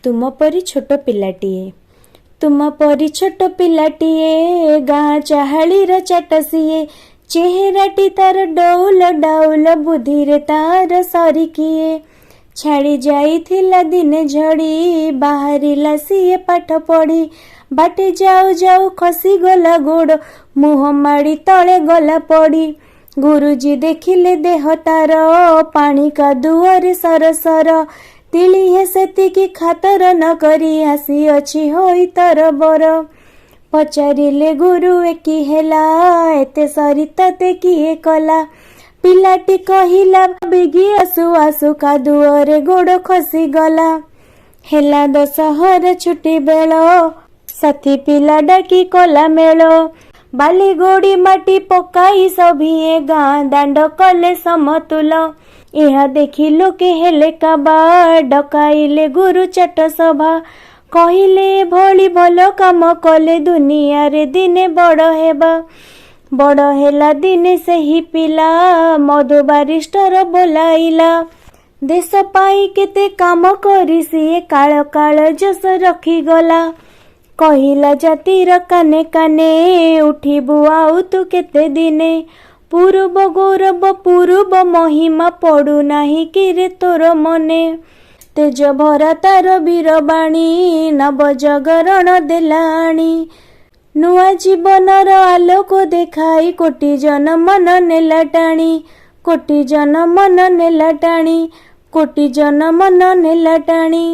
तुम परी छोट पिलाटिए तुम परी छोट पिलाटिए गाँ चाहालीर चाटसिए चेहराटी तार डौल डाउल बुद्धि रे तार सरिकिए छाड़ी जाइथिला दिने झड़ी बाहरिला सिए पाठ पढ़ी बाटे जाऊ जाऊ खसी गला गोड़ मुह माड़ी तले गला पड़ी गुरुजी देखिले देह तार पानी कादुअरे सरसर तिलिहे सेतिकी खातर न करी आसी अछि होई तरबर पचारिले गुरु एकी हेला एते सरिता ते किए कला पिलाटी कहिला बिगी आसु आसु कादुअरे गोड़ खसी गला हेला दशहरा छुट्टी बेल साथी पिला डाकी कला मेल बाली गोड़ी माटी पकाई सभिए गाँ दांड कले समतुल यह देखी लोके हेले काबा डकाइले गुरु चट सभा कहिले भली भल काम कले दुनिया रे दिने बड़ हेबा बड़ हेला दिने सही पिला मधु बारिस्टर बोलाइला देश पाई केते काम करी सिए काल काल जस रखी गला कहिला जातिर काने काने उठिबु आउ तू केते दिने पूर्व गौरव पूर्व महिमा पड़ू नाही कि रे तोर मने तेज भरा तार वीरबाणी नव जगरण देलाणी नुआ जीवनर आलोक देखाई कोटि जन मन नेला टाणी कोटि जन मन नेला टाणी कोटि जन मन नेला टाणी।